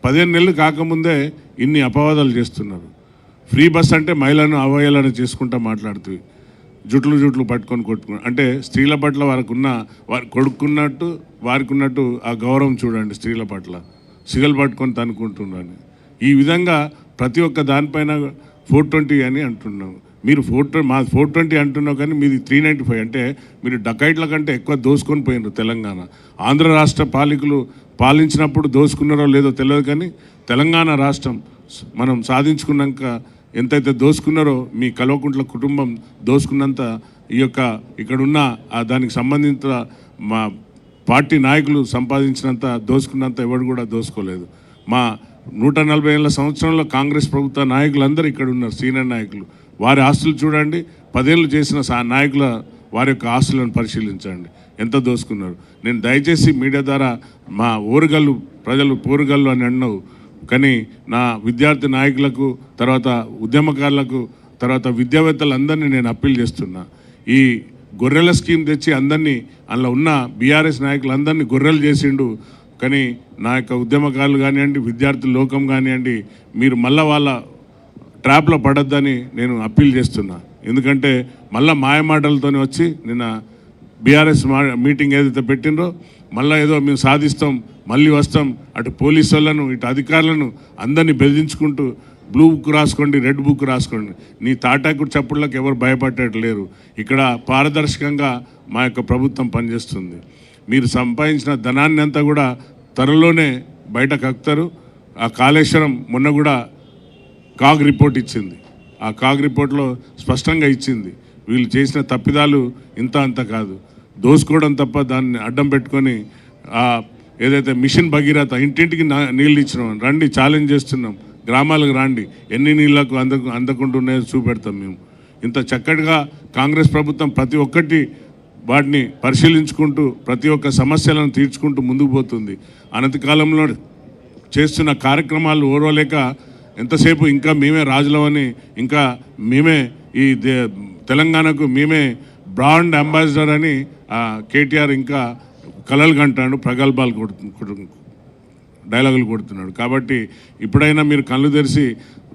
15 నెలలు కాకముందే ఇన్ని అపవాదాలు చేస్తున్నారు. ఫ్రీ బస్ అంటే మహిళలను అవహేళన చేసుకుంటా మాట్లాడుతుంది. జుట్లు పట్టుకొని కొట్టుకుని అంటే స్త్రీల పట్ల వారికి కొడుకున్నట్టు వారికి ఉన్నట్టు ఆ గౌరవం చూడండి. స్త్రీల పట్ల సిగలు పట్టుకొని తనుకుంటున్నాను. ఈ విధంగా ప్రతి ఒక్క దానిపైన 420 అని అంటున్నాం. మీరు 420 అంటున్నావు, కానీ మీది 395. అంటే మీరు డకైట్ల కంటే ఎక్కువ దోసుకొని పోయినారు తెలంగాణ. ఆంధ్ర రాష్ట్ర పాలకులు పాలించినప్పుడు దోసుకున్నారో లేదో తెలియదు, కానీ తెలంగాణ రాష్ట్రం మనం సాధించుకున్నాక ఎంతైతే దోసుకున్నారో మీ కల్వకుంట్ల కుటుంబం దోసుకున్నంత ఇక్కడున్న దానికి సంబంధించిన మా పార్టీ నాయకులు సంపాదించినంత దోసుకున్నంత ఎవరు కూడా దోసుకోలేదు. మా 140 సంవత్సరంలో కాంగ్రెస్ ప్రభుత్వ నాయకులందరూ ఇక్కడ ఉన్నారు. సీనియర్ నాయకులు వారి ఆస్తులు చూడండి. 10 ఏళ్ళు చేసిన నాయకుల వారి యొక్క ఆస్తులను పరిశీలించండి, ఎంత దోసుకున్నారు. నేను దయచేసి మీడియా ద్వారా మా ఓరుగల్లు ప్రజలు పోరుగల్లు అని అన్నావు, కానీ నా విద్యార్థి నాయకులకు, తర్వాత ఉద్యమకారులకు, తర్వాత విద్యావేత్తలందరినీ నేను అప్పీల్ చేస్తున్నా. ఈ గొర్రెల స్కీమ్ తెచ్చి అందరినీ అందులో ఉన్న బీఆర్ఎస్ నాయకులందరినీ గొర్రెలు చేసిండు. కానీ నా యొక్క ఉద్యమకారులు కానివ్వండి, విద్యార్థి లోకం కానివ్వండి, మీరు మళ్ళీ వాళ్ళ ట్రాప్లో పడొద్దని నేను అప్పీల్ చేస్తున్నా. ఎందుకంటే మళ్ళీ మాయమాటలతోనే వచ్చి నిన్న బీఆర్ఎస్ మీటింగ్ ఏదైతే పెట్టిండ్రో మళ్ళీ ఏదో మేము సాధిస్తాం, మళ్ళీ వస్తాం, అటు పోలీసు వాళ్ళను ఇటు అధికారులను అందరినీ బెదిరించుకుంటూ బ్లూ బుక్ రాసుకోండి, రెడ్ బుక్ రాసుకోండి. నీ తాటాకుడు చప్పుళ్ళకి ఎవరు భయపడేట లేరు. ఇక్కడ పారదర్శకంగా మా యొక్క ప్రభుత్వం పనిచేస్తుంది. మీరు సంపాదించిన ధనాన్ని అంతా కూడా త్వరలోనే బయట కక్కుతారు. ఆ కాళేశ్వరం మొన్న కూడా కాగ్ రిపోర్ట్ ఇచ్చింది. ఆ కాగ్ రిపోర్ట్లో స్పష్టంగా ఇచ్చింది, వీళ్ళు చేసిన తప్పిదాలు ఇంత అంత కాదు, దోసుకోవడం తప్ప దాన్ని అడ్డం పెట్టుకొని ఏదైతే మిషన్ భగీరథ ఇంటింటికి నీళ్ళు ఇచ్చినాం, రండి ఛాలెంజ్ చేస్తున్నాం, గ్రామాలకు రండి, ఎన్ని నీళ్లకు అందకుంటున్నాయో చూపెడతాం. మేము ఇంత చక్కటిగా కాంగ్రెస్ ప్రభుత్వం ప్రతి ఒక్కటి వాటిని పరిశీలించుకుంటూ ప్రతి ఒక్క సమస్యలను తీర్చుకుంటూ ముందుకు పోతుంది. అనతి కాలంలో చేస్తున్న కార్యక్రమాలు ఓర్వలేక ఎంతసేపు ఇంకా మేమే రాజులమని, ఇంకా మేమే ఈ తెలంగాణకు మేమే బ్రాండ్ అంబాసిడర్ అని కేటీఆర్ ఇంకా కలలు కంటాడు, ప్రగల్భాలు డైలాగులు కొడుతున్నాడు. కాబట్టి ఇప్పుడైనా మీరు కళ్ళు తెరిచి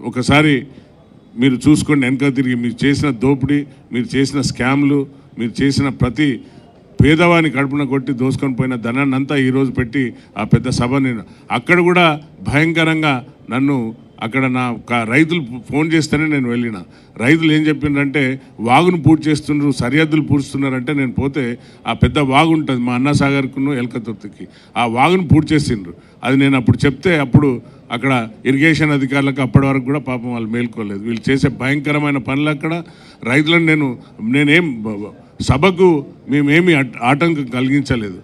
ఒకసారి మీరు చూసుకోండి, వెనక తిరిగి మీరు చేసిన దోపిడీ, మీరు చేసిన స్కామ్లు, మీరు చేసిన ప్రతి పేదవాని కడుపున కొట్టి దోసుకొని పోయిన ధనాన్ని అంతా ఈరోజు పెట్టి ఆ పెద్ద సభని అక్కడ కూడా భయంకరంగా నన్ను అక్కడ నా రైతులు ఫోన్ చేస్తేనే నేను వెళ్ళిన. రైతులు ఏం చెప్పిండ్రంటే వాగును పూర్తి చేస్తున్నారు, సరిహద్దులు పూడుస్తున్నారంటే నేను పోతే ఆ పెద్ద వాగు ఉంటుంది మా అన్నాసాగర్కును ఎల్కతుర్తికి, ఆ వాగును పూర్తి చేసిండ్రు. అది నేను అప్పుడు చెప్తే అప్పుడు అక్కడ ఇరిగేషన్ అధికారులకు అప్పటి వరకు కూడా పాపం వాళ్ళు మేల్కోలేదు. వీళ్ళు చేసే భయంకరమైన పనులు అక్కడ రైతులను నేనేం సభకు మేమేమి ఆటంకం కలిగించలేదు.